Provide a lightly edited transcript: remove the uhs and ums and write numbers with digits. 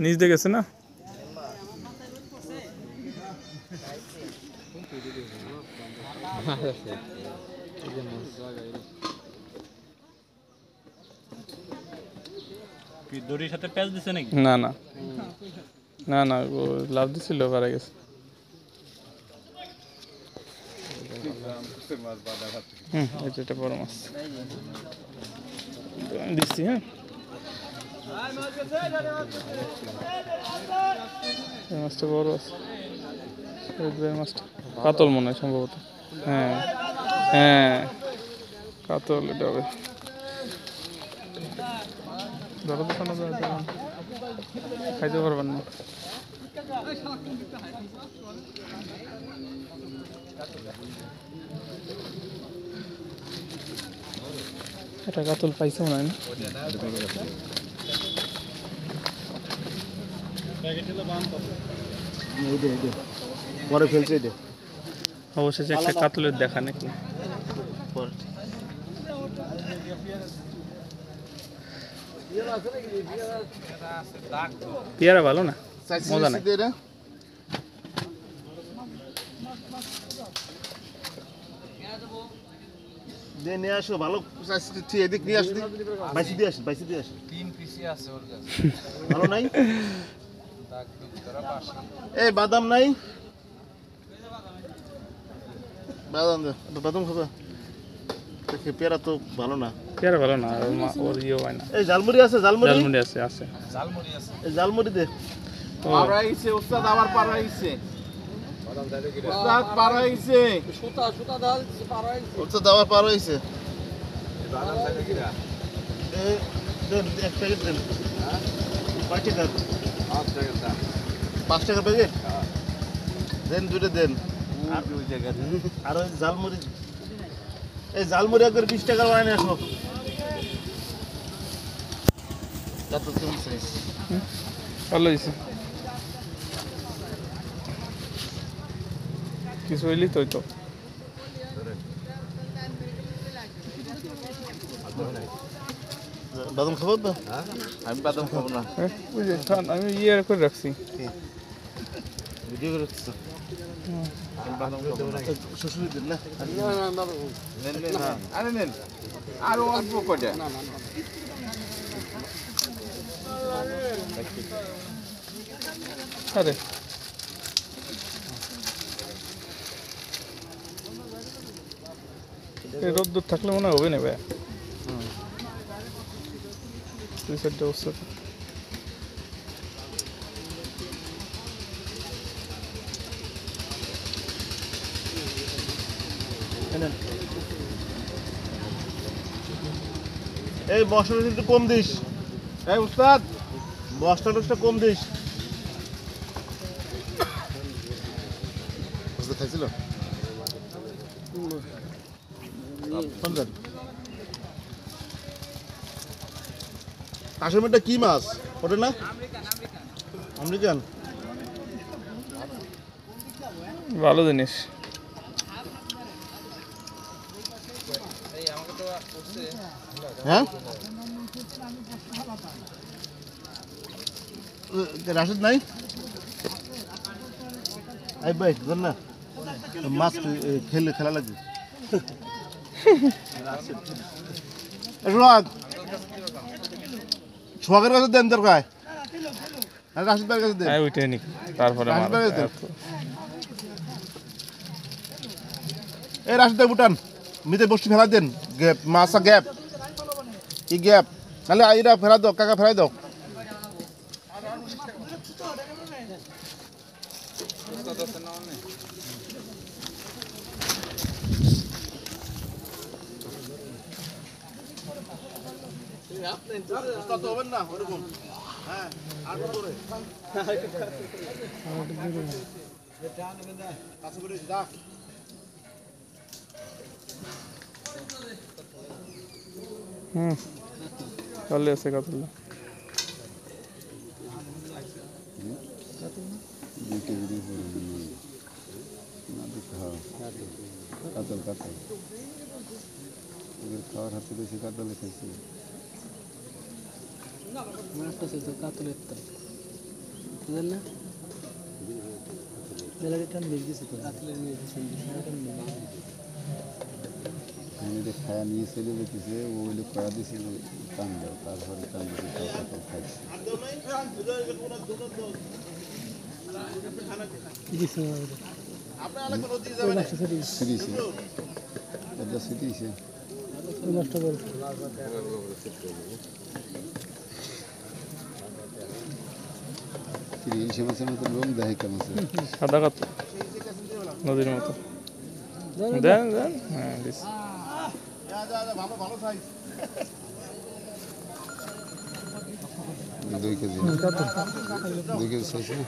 নিচ দিয়ে গেছে না? দড়ির সাথে প্যাচ দিছে নাকি? না না না না, ও লাভ দিছিল, পারা গেছে। এটা বড় মাছ দিচ্ছি। হ্যাঁ, মাছটা বড় আছে, মাছটা কাতল মনে হয় সম্ভবত। হ্যাঁ হ্যাঁ, কাতল এটা হবে। ধরো তো কোনো খাইতে পারবেন না। এটা কাতল পাইছে মনে হয় না? পরে ফেলছে এটা অবশেষে একটা কাতলের দেখা নাকি। পেয়ারা ভালো না, মজা নাই। নিয়ে আসো ভালো, এদিক নিয়ে আসো, বাইসি দিয়ে আসো, বাইসি দিয়ে আসো। 3 পিসি আছে ওর কাছে। ভালো নাই? এই বাদাম নাই? বাদাম দে, বাদাম খাবে? দেখে পেয়ারা তো ভালো না। পেয়ারা ভালো না, ওর ইয়ে হয় না। এই জালমুড়ি আছে? জালমুড়ি জালমুড়ি আছে, আছে জালমুড়ি আছে। এই জালমুড়ি দে। পারাইছে ওস্তাদ, আবার পারাইছে। ওস্তাদ পারাইছে। সুতা সুতা দাল পারাইছে। ওস্তাদ আবার পার হইছে। বাদাম খাইতে কিরা? এই দেন এক প্যাকেট দেন। কয় টাকা? 5 টাকা দাম। 5 টাকা প্যাকেট? দেন দুটো দেন। আর ওই জায়গা আর ওই জালমুড়ি, এই জালমুড়ি একবার 20 টাকা বানিয়ে আসো। কত কেমন সাইজ? ভালো হয়েছে, কিছু হইলি তো তো। বাদাম খাবো তো? আমি বাদাম খাবো না। ওই যে আমি ইয়ে করে রাখছি। ভিডিও করে রাখছি তো। শ্বশুর দিন না? নেন নেন। আরে নেন। আর অল্প কয়টা? আরে রোদ্দুর থাকলে মনে হবে না ভাই। দুই চারটে অবস্থা এই মশলাটা একটু কম দিস। এই উস্তাদ, মশলাটা কম দিস। বুঝতে খাইছিল? কাশ্মীরটা কি মাছ ওটা না? আমেরিকান। ভালো জিনিস। হ্যাঁ রাশেদ নাই? আই ভাই ধর না, মাছ খেলে খেলা লাগবে। সোহাগের কাছে দেন দরকার, রাশেদ ভাইয়ের কাছে দেন। ওইটাই নি, তারপরে এই রাশেদ ভাই বুটান মিতে বসে ফেলা দেন। গ্যাপ মাছা গ্যাপ, কি গ্যাপ? তাহলে আইরা ফেরা দাও, কাকা ফেরাই দাও। হবেন না ওরকম। হ্যাঁ আর করে চলে আছে কাতলা। কাতল কাতল খাওয়ার হাতে বেশি কাতলে খাইছি। মাছটা সে তো কাতলের তো বুঝলেন না মেলারি টান বেশ গেছে তো কাতলের নিয়ে আমি খায়া নিয়ে চলে যেতেছে ওগুলো কয়া দিছে টানলো তারপরে টান দিছে কাতল খাইছে সিরিছে এটা সিরিছে ইলিশে মাছের মতো লোম দেয় কেমন সাদা কাতল নদীর মতো দেন দেন হ্যাঁ দিস ভালো ভালো সাইজ 2 কেজি 2 কেজি সাইজ না